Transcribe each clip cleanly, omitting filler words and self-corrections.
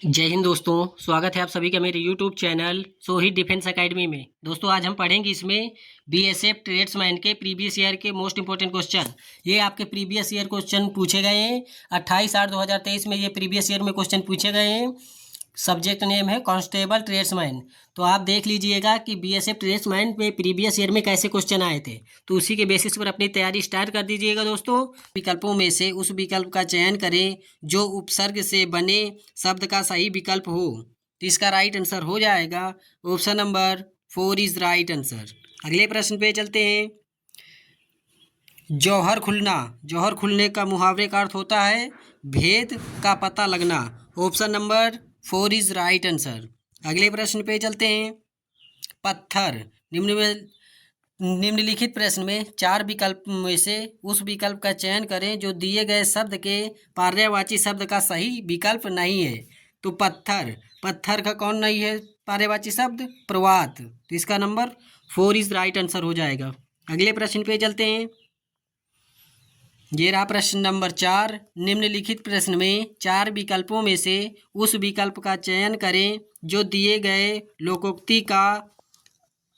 जय हिंद दोस्तों। स्वागत है आप सभी का मेरे YouTube channel Sohit defence academy में। दोस्तों आज हम पढ़ेंगे इसमें बीएसएफ ट्रेड्समैन के प्रीवियस ईयर के मोस्ट इंपॉर्टेंट क्वेश्चन। ये आपके प्रीवियस ईयर क्वेश्चन पूछे गए हैं 28/8/2023 में। ये प्रीवियस ईयर में क्वेश्चन पूछे गए हैं। सब्जेक्ट नेम है कांस्टेबल ट्रेड्समैन। तो आप देख लीजिएगा कि बीएसएफ ट्रेड्समैन में प्रीवियस ईयर में कैसे क्वेश्चन आए थे, तो उसी के बेसिस पर अपनी तैयारी स्टार्ट कर दीजिएगा दोस्तों। विकल्पों में से उस विकल्प का चयन करें जो उपसर्ग से बने शब्द का सही विकल्प हो। तो इसका राइट आंसर हो जाएगा option number 4 is right answer. अगले प्रश्न पे चलते हैं। जौहर खुलना। जौहर खुलने का मुहावरे का अर्थ होता है भेद का पता लगना। Option number 4 is right answer. अगले प्रश्न पे चलते हैं। पत्थर। निम्नलिखित प्रश्न में 4 विकल्प में से उस विकल्प का चयन करें जो दिए गए शब्द के पर्यायवाची शब्द का सही विकल्प नहीं है। तो पत्थर, पत्थर का कौन नहीं है पर्यायवाची शब्द? प्रवात। तो इसका नंबर 4 इज राइट आंसर हो जाएगा। अगले प्रश्न पे चलते हैं। ये रहा प्रश्न नंबर 4। निम्नलिखित प्रश्न में 4 विकल्पों में से उस विकल्प का चयन करें जो दिए गए लोकोक्ति का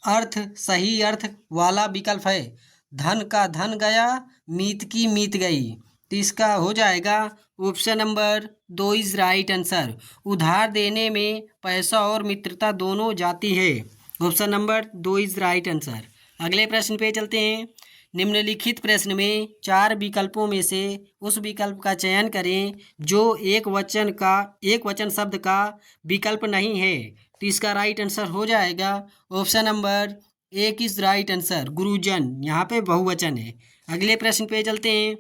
अर्थ सही अर्थ वाला विकल्प है। धन का धन गया, मीत की मीत गई। तो इसका हो जाएगा option number 2 is right answer. उधार देने में पैसा और मित्रता दोनों जाती है। Option number 2 is right answer. अगले प्रश्न पे चलते हैं। निम्नलिखित प्रश्न में 4 विकल्पों में से उस विकल्प का चयन करें जो एक वचन शब्द का विकल्प नहीं है। तो इसका राइट आंसर हो जाएगा option number 1 is right answer, गुरुजन। यहाँ पे बहुवचन है। अगले प्रश्न पे चलते हैं।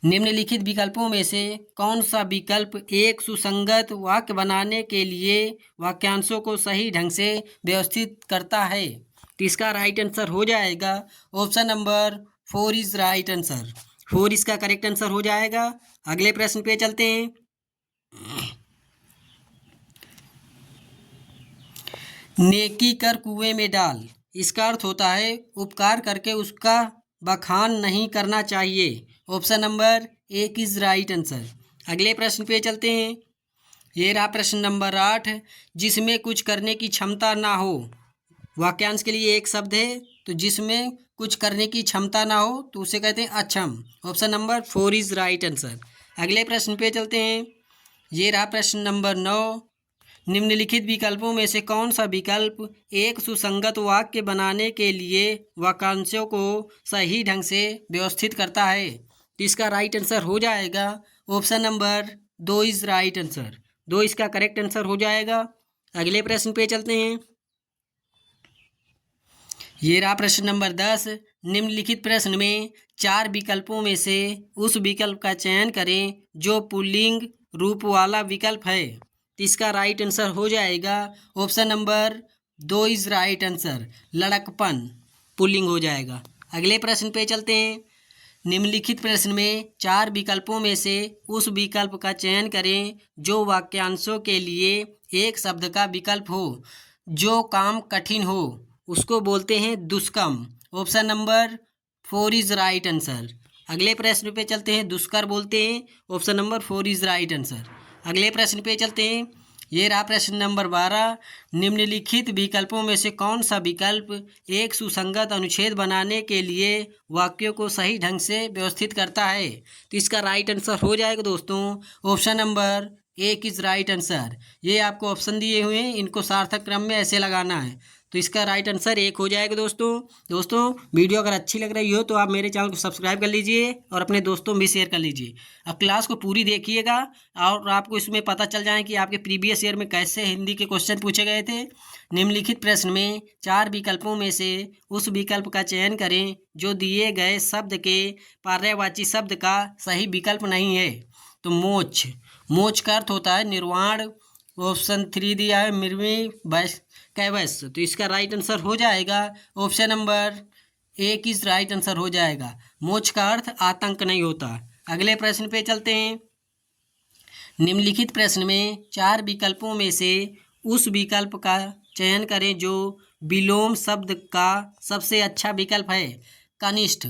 निम्नलिखित विकल्पों में से कौन सा विकल्प एक सुसंगत वाक्य बनाने के लिए वाक्यांशों को सही ढंग से व्यवस्थित करता है? तो इसका राइट आंसर हो जाएगा option number 4 is right answer. 4 इसका करेक्ट आंसर हो जाएगा। अगले प्रश्न पे चलते हैं। नेकी कर कुएं में डाल। इसका अर्थ होता है उपकार करके उसका बखान नहीं करना चाहिए। Option number 1 is right answer. अगले प्रश्न पे चलते हैं। ये रहा प्रश्न नंबर 8। जिसमें कुछ करने की क्षमता ना हो। वाक्यांश के लिए एक शब्द है, तो जिसमें कुछ करने की क्षमता ना हो तो उसे कहते हैं अक्षम। Option number 4 is right answer. अगले प्रश्न पे चलते हैं। ये रहा प्रश्न नंबर 9। निम्नलिखित विकल्पों में से कौन सा विकल्प एक सुसंगत वाक्य बनाने के लिए वाक्यांशों को सही ढंग से व्यवस्थित करता है? तो इसका राइट आंसर हो जाएगा option number 2 is right answer. 2 इसका करेक्ट आंसर हो जाएगा। अगले प्रश्न पे चलते हैं। ये रहा प्रश्न नंबर 10। निम्नलिखित प्रश्न में 4 विकल्पों में से उस विकल्प का चयन करें जो पुल्लिंग रूप वाला विकल्प है। तो इसका राइट आंसर हो जाएगा option number 2 is right answer, लड़कपन। पुल्लिंग हो जाएगा। अगले प्रश्न पे चलते हैं। निम्नलिखित प्रश्न में 4 विकल्पों में से उस विकल्प का चयन करें जो वाक्यांशों के लिए एक शब्द का विकल्प हो। जो काम कठिन हो उसको बोलते हैं दुष्कर्म। Option number 4 is right answer. अगले प्रश्न पे चलते हैं। दुष्कर बोलते हैं। Option number 4 is right answer. अगले प्रश्न पे चलते हैं। ये रहा प्रश्न नंबर 12। निम्नलिखित विकल्पों में से कौन सा विकल्प एक सुसंगत अनुच्छेद बनाने के लिए वाक्यों को सही ढंग से व्यवस्थित करता है? तो इसका राइट आंसर हो जाएगा दोस्तों option number 1 is right answer. ये आपको ऑप्शन दिए हुए हैं, इनको सार्थक क्रम में ऐसे लगाना है। तो इसका राइट आंसर 1 हो जाएगा दोस्तों वीडियो अगर अच्छी लग रही हो तो आप मेरे चैनल को सब्सक्राइब कर लीजिए और अपने दोस्तों में भी शेयर कर लीजिए। अब क्लास को पूरी देखिएगा और आपको इसमें पता चल जाए कि आपके प्रीवियस ईयर में कैसे हिंदी के क्वेश्चन पूछे गए थे। निम्नलिखित प्रश्न में 4 विकल्पों में से उस विकल्प का चयन करें जो दिए गए शब्द के पर्यायवाची शब्द का सही विकल्प नहीं है। तो मोक्ष, मोक्ष का अर्थ होता है निर्वाण। ऑप्शन 3 दिया है निर्मी कैवश। तो इसका राइट आंसर हो जाएगा option number 1 is right answer हो जाएगा। मोक्ष का अर्थ आतंक नहीं होता। अगले प्रश्न पे चलते हैं। निम्नलिखित प्रश्न में 4 विकल्पों में से उस विकल्प का चयन करें जो विलोम शब्द का सबसे अच्छा विकल्प है। कनिष्ठ,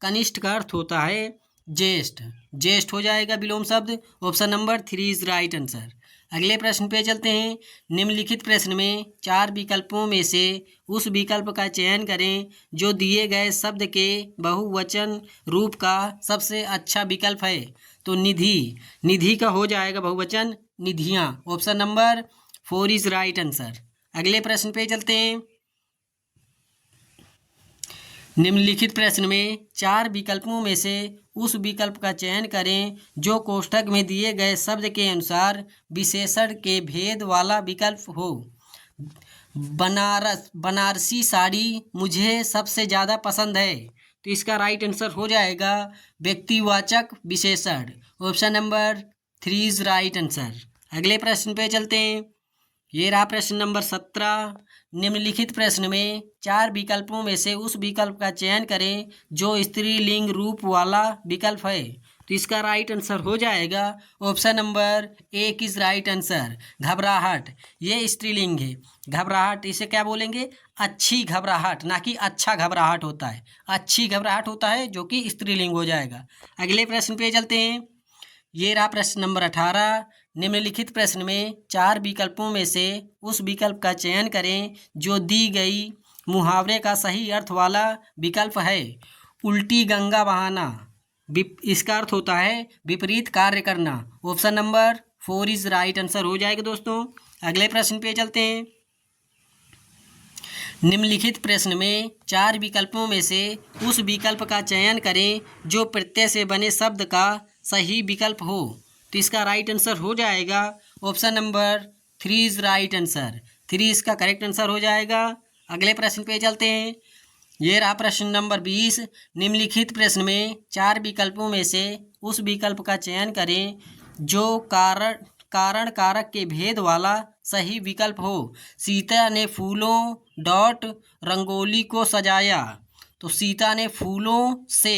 कनिष्ठ का अर्थ होता है ज्येष्ठ। ज्येष्ठ हो जाएगा विलोम शब्द। Option number 3 is right answer. अगले प्रश्न पे चलते हैं। निम्नलिखित प्रश्न में 4 विकल्पों में से उस विकल्प का चयन करें जो दिए गए शब्द के बहुवचन रूप का सबसे अच्छा विकल्प है। तो निधि का हो जाएगा बहुवचन निधियाँ। Option number 4 is right answer. अगले प्रश्न पे चलते हैं। निम्नलिखित प्रश्न में 4 विकल्पों में से उस विकल्प का चयन करें जो कोष्ठक में दिए गए शब्द के अनुसार विशेषण के भेद वाला विकल्प हो। बनारसी साड़ी मुझे सबसे ज़्यादा पसंद है। तो इसका राइट आंसर हो जाएगा व्यक्तिवाचक विशेषण। Option number 3 is right answer. अगले प्रश्न पे चलते हैं। ये रहा प्रश्न नंबर 17। निम्नलिखित प्रश्न में 4 विकल्पों में से उस विकल्प का चयन करें जो स्त्रीलिंग रूप वाला विकल्प है। तो इसका राइट आंसर हो जाएगा option number 1 is right answer. घबराहट, ये स्त्रीलिंग है। घबराहट इसे क्या बोलेंगे? अच्छी घबराहट, ना कि अच्छा घबराहट होता है। अच्छी घबराहट होता है जो कि स्त्रीलिंग हो जाएगा। अगले प्रश्न पे चलते हैं। ये रहा प्रश्न नंबर 18। निम्नलिखित प्रश्न में 4 विकल्पों में से उस विकल्प का चयन करें जो दी गई मुहावरे का सही अर्थ वाला विकल्प है। उल्टी गंगा बहाना, इसका अर्थ होता है विपरीत कार्य करना। Option number 4 is right answer हो जाएगा दोस्तों। अगले प्रश्न पे चलते हैं। निम्नलिखित प्रश्न में 4 विकल्पों में से उस विकल्प का चयन करें जो प्रत्यय से बने शब्द का सही विकल्प हो। तो इसका राइट आंसर हो जाएगा option number 3 is right answer. 3 इसका करेक्ट आंसर हो जाएगा। अगले प्रश्न पे चलते हैं। ये रहा प्रश्न नंबर 20। निम्नलिखित प्रश्न में 4 विकल्पों में से उस विकल्प का चयन करें जो कारण कारक के भेद वाला सही विकल्प हो। सीता ने फूलों डॉट रंगोली को सजाया। तो सीता ने फूलों से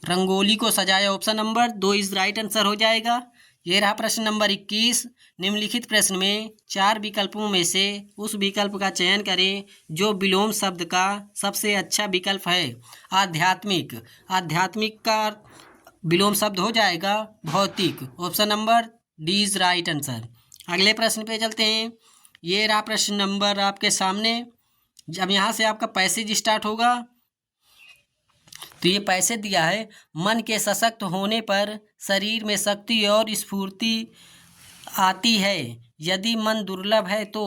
रंगोली को सजाया। Option number 2 is right answer हो जाएगा। ये रहा प्रश्न नंबर 21। निम्नलिखित प्रश्न में 4 विकल्पों में से उस विकल्प का चयन करें जो विलोम शब्द का सबसे अच्छा विकल्प है। आध्यात्मिक का विलोम शब्द हो जाएगा भौतिक। Option number D is right answer. अगले प्रश्न पे चलते हैं। ये रहा प्रश्न नंबर आपके सामने। जब यहाँ से आपका पैसेज स्टार्ट होगा तो ये पैसे दिया है। मन के सशक्त होने पर शरीर में शक्ति और स्फूर्ति आती है। यदि मन दुर्लभ है तो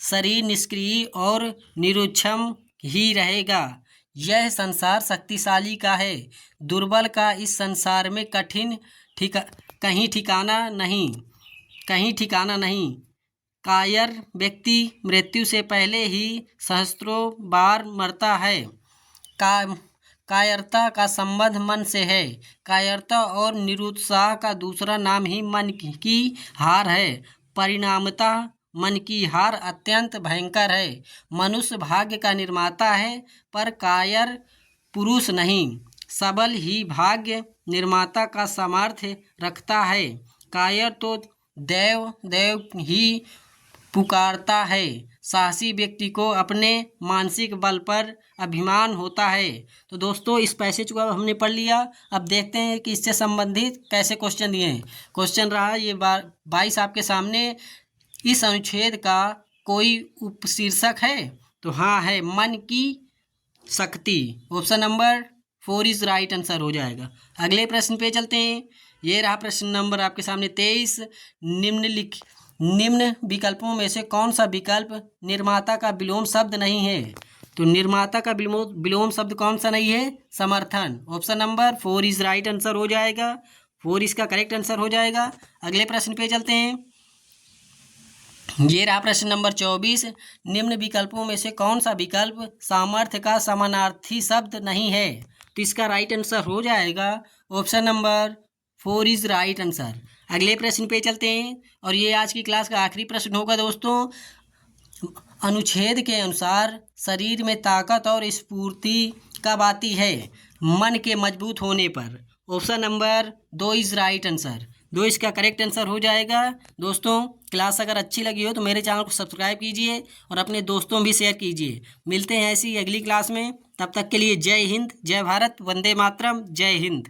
शरीर निष्क्रिय और निरुक्षम ही रहेगा। यह संसार शक्तिशाली का है, दुर्बल का इस संसार में कहीं ठिकाना नहीं। कायर व्यक्ति मृत्यु से पहले ही सहस्त्रों बार मरता है। कायरता का संबंध मन से है। कायरता और निरुत्साह का दूसरा नाम ही मन की हार है। परिणामतः मन की हार अत्यंत भयंकर है। मनुष्य भाग्य का निर्माता है पर कायर पुरुष नहीं। सबल ही भाग्य निर्माता का सामर्थ्य रखता है। कायर तो देव ही पुकारता है। साहसी व्यक्ति को अपने मानसिक बल पर अभिमान होता है। तो दोस्तों इस पैसेज को अब हमने पढ़ लिया। अब देखते हैं कि इससे संबंधित कैसे क्वेश्चन दिए हैं। क्वेश्चन रहा ये 22 आपके सामने। इस अनुच्छेद का कोई उपशीर्षक है? तो हाँ है, मन की शक्ति। Option number 4 is right answer हो जाएगा। अगले प्रश्न पे चलते हैं। ये रहा प्रश्न नंबर आपके सामने 23। निम्न विकल्पों में से कौन सा विकल्प निर्माता का विलोम शब्द नहीं है? तो निर्माता का विलोम शब्द कौन सा नहीं है? समर्थन। Option number 4 is right answer हो जाएगा। 4 इसका करेक्ट आंसर हो जाएगा। अगले प्रश्न पे चलते हैं। ये रहा प्रश्न नंबर 24। निम्न विकल्पों में से कौन सा विकल्प सामर्थ्य का समानार्थी शब्द नहीं है? तो इसका राइट आंसर हो जाएगा option number 4 is right answer. अगले प्रश्न पे चलते हैं और ये आज की क्लास का आखिरी प्रश्न होगा दोस्तों। अनुच्छेद के अनुसार शरीर में ताकत और स्फूर्ति कब आती है? मन के मजबूत होने पर। Option number 2 is right answer. 2 इसका करेक्ट आंसर हो जाएगा। दोस्तों क्लास अगर अच्छी लगी हो तो मेरे चैनल को सब्सक्राइब कीजिए और अपने दोस्तों भी शेयर कीजिए। मिलते हैं ऐसी अगली क्लास में। तब तक के लिए जय हिंद, जय भारत, वंदे मातरम, जय हिंद।